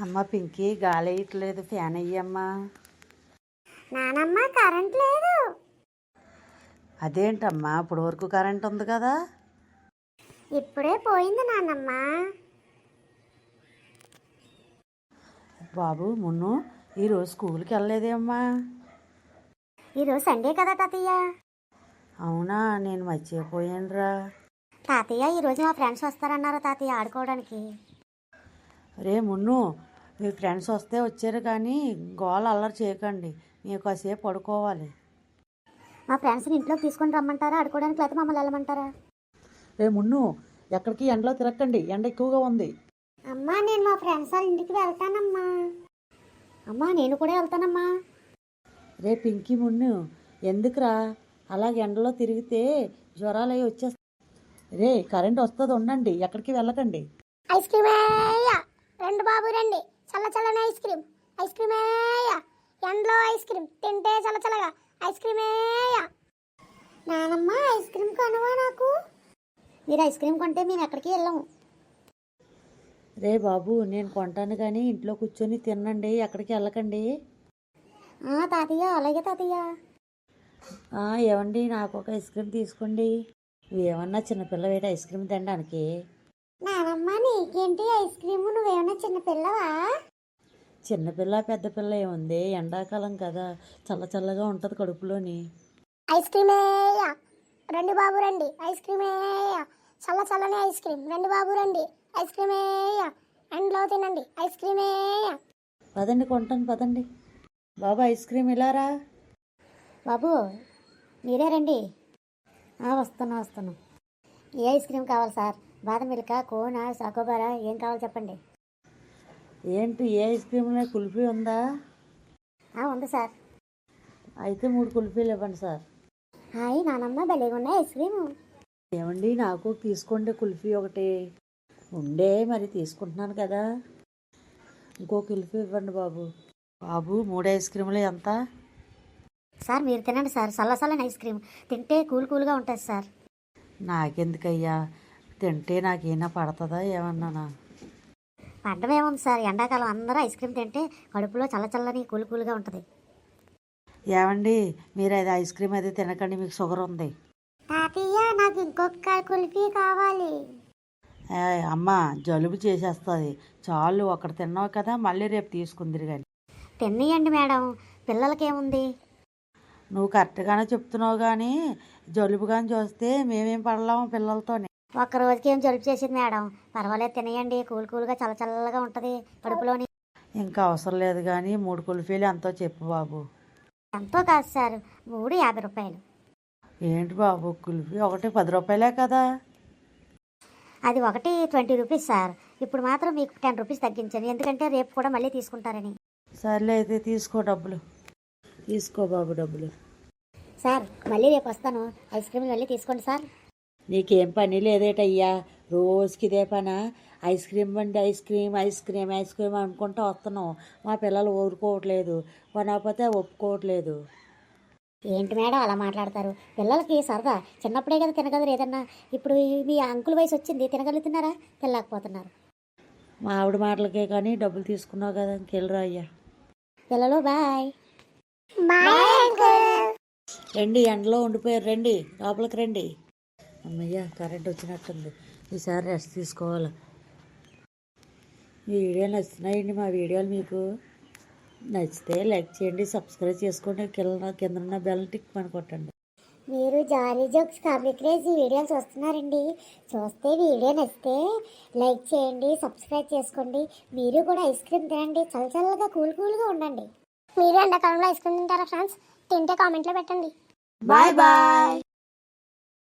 అమ్మ పింకీ గాలి వేయట్లేదు, ఫ్యాన్ అయ్యమ్మా. నానమ్మ కరెంట్ లేదు. అదేంటమ్మా, ఇప్పుడు వరకు కరెంట్ ఉంది కదా. ఇప్పుడే పోయింది నానమ్మ. బాబు మున్ను ఈరోజు స్కూల్కి వెళ్ళలేదేమ్మా? ఈరోజు సండే కదా తాతయ్య. అవునా, నేను మర్చిపోయానురా. తాతయ్య ఈరోజు మా ఫ్రెండ్స్ వస్తారన్నారు తాతయ్య ఆడుకోవడానికి. రే మున్ను, మీ ఫ్రెండ్స్ వస్తే వచ్చారు కానీ గోల అల్లరి చేయకండి, మేము కాసేపు పడుకోవాలి. మా ఫ్రెండ్స్ని ఇంట్లోకి తీసుకొని రమ్మంటారా ఆడుకోవడానికి, లేకపోతే మమ్మల్ని వెళ్ళమంటారా? రే మున్ను, ఎక్కడికి ఎండలో తిరగకండి, ఎండ ఎక్కువగా ఉంది. అమ్మా నేను మా ఫ్రెండ్స్ వాళ్ళ ఇంటికి వెళ్తానమ్మా. అమ్మా నేను కూడా వెళ్తానమ్మా. రే పింకీ మున్ను, ఎందుకురా అలాగే ఎండలో తిరిగితే జ్వరాలు అవి వచ్చేస్తాయి. రే కరెంట్ వస్తుంది, ఉండండి, ఎక్కడికి వెళ్ళకండి. ఐస్ క్రీమ్ రెండు బాబు రండి, చల్ల చల్లని ఐస్ క్రీమ్. ఐస్ క్రీమ్ ఎండలో ఐస్ క్రీమ్ తింటే చల్ల చల్లగా ఐస్ క్రీమ్. నానమ్మ ఐస్ క్రీమ్ కొనవా నాకు? మీరు ఐస్ క్రీమ్ కొంటే మేము ఎక్కడికి వెళ్ళాము. రే బాబు, నేను కొంటాను కానీ ఇంట్లో కూర్చొని తినండి, ఎక్కడికి వెళ్ళకండి. తాతయ్య అలాగే తాతయ్య. ఏమండి, నాకు ఒక ఐస్ క్రీమ్ తీసుకోండి. నువ్వేమన్నా చిన్నపిల్ల వేట ఐస్ క్రీమ్ తినడానికి? నానమ్మ నీకేంటి ఐస్ క్రీమ్, నువ్వేమన్నా చిన్నపిల్లవా? చిన్నపిల్ల పెద్ద పిల్ల ఏముంది, ఎండాకాలం కదా, చల్ల చల్లగా ఉంటుంది కడుపులోని. ఐస్ క్రీమే రండి బాబు రండి, ఐస్ క్రీమే చల్ల చల్లని ఐస్ క్రీమ్. రండి బాబు రండి, ఐస్ క్రీమే ఎండలో తినండి, ఐస్ క్రీమే. పదండి కొంటాను, పదండి. బాబు ఐస్ క్రీమ్ ఇలారా. బాబు మీరే రండి. వస్తున్నా. ఏ ఐస్ క్రీమ్ కావాలి సార్? బాదం మిల్క, కోనా, చాకోబారా, ఏం కావాలి చెప్పండి. ఏంటి, ఏ ఐస్ క్రీమ్లో కుల్ఫీ ఉందా? ఉంది సార్. అయితే 3 కుల్ఫీలు ఇవ్వండి సార్. హాయ్ నానమ్మ, భలేగా ఉన్నాయి ఐస్ క్రీము. ఏమండి, నాకు తీసుకోండి కుల్ఫీ ఒకటి. ఉండే మరి తీసుకుంటున్నాను కదా, ఇంకో కుల్ఫీ ఇవ్వండి బాబు. బాబు 3 ఐస్ క్రీములు ఎంత? సార్ మీరు తినండి సార్, చల్లచల్లని ఐస్ క్రీమ్ తింటే కూల్గా ఉంటుంది సార్. నాకెందుకయ్యా, తింటే నాకేనా పడుతుందా ఏమన్నానా? పడ్డమేముంది సార్, ఎండాకాలం అందరూ ఐస్ క్రీమ్ తింటే కడుపులో చల్లచల్లని కూల్గా ఉంటుంది. ఏమండి, మీరు అది ఐస్ క్రీమ్ అది తినకండి, మీకు షుగర్ ఉంది. తాతయ్య నాకు ఇంకొక కుల్ఫీ కావాలి. అమ్మ జలుబు చేసేస్తుంది, చాలు ఒకటి తిన్నావు కదా, మళ్ళీ రేపు తీసుకుందిరు కానీ. తిన్నయండి మేడం, పిల్లలకేముంది. నువ్వు కరెక్ట్గానే చెప్తున్నావు కానీ జలుబు కానీ చూస్తే మేమేం పడలేము పిల్లలతోనే. ఒక్కరోజుకి ఏం జలుబు చేసింది మేడం, పర్వాలేదు తినేయండి, కూల్గా చల్లచల్లగా ఉంటుంది కడుపులోని. ఇంకా అవసరం లేదు కానీ 3 కుల్ఫీలు ఎంతో చెప్పు బాబు. ఎంతో కాదు సార్, 3 50 రూపాయలు. ఏంటి బాబు, కుల్ఫీ ఒకటి 10 రూపాయలే కదా. అది ఒకటి 20 రూపీస్ సార్. ఇప్పుడు మాత్రం మీకు 10 రూపీస్ తగ్గించాను, ఎందుకంటే రేపు కూడా మళ్ళీ తీసుకుంటారని. సర్లే అయితే తీసుకో డబ్బులు, తీసుకో బాబు డబ్బులు. సార్ మళ్ళీ రేపు వస్తాను, ఐస్ క్రీమ్ మళ్ళీ తీసుకోండి సార్. నీకేం పని లేదేటయ్యా, రోజుకి ఇదే పనా? ఐస్ క్రీమ్ బండి, ice cream ice cream ice cream అనుకుంటూ వస్తున్నావు. మా పిల్లలు ఊరుకోవట్లేదు, కొనకపోతే ఒప్పుకోవట్లేదు. ఏంటి మేడం అలా మాట్లాడతారు? పిల్లలకి సరదా, చిన్నప్పుడే కదా తినగలరు ఏదన్నా. ఇప్పుడు మీ అంకుల్ వయసు వచ్చింది, తినగలుగుతున్నారా? తినలేకపోతున్నారు. మా ఆవిడ మాటలకే కానీ డబ్బులు తీసుకున్నావు కదా, ఇంకెళ్ళరా అయ్యా. పిల్లలు బాయ్. రండి, ఎండలో ఉండిపోయారు, రండి లోపలికి రండి. అమ్మయ్య కరెంట్ వచ్చినట్టుంది, ఈసారి రెస్ట్ తీసుకోవాలి. మీ వీడియోలు నచ్చుతున్నాయండి, మా వీడియోలు మీకు నచ్చితే లైక్ చేయండి, సబ్స్క్రైబ్ చేసుకోండి, కింద ఉన్న బెల్ టిక్ పని కొట్టండి. మీరు జానీ జోక్స్ కామెడీ క్రేజ్ వీడియోలు చూస్తున్నారండి. చూస్తే వీడియో నచ్చితే లైక్ చేయండి, సబ్స్క్రైబ్ చేసుకోండి. మీరు కూడా ఐస్ క్రీమ్ తినండి, చల్లగా కూల్గా ఉండండి. మీరు ఎండాకాలంలో ఐస్ క్రీమ్ తింటారా ఫ్రెండ్స్? తింటే కామెంట్లో పెట్టండి. Bye bye.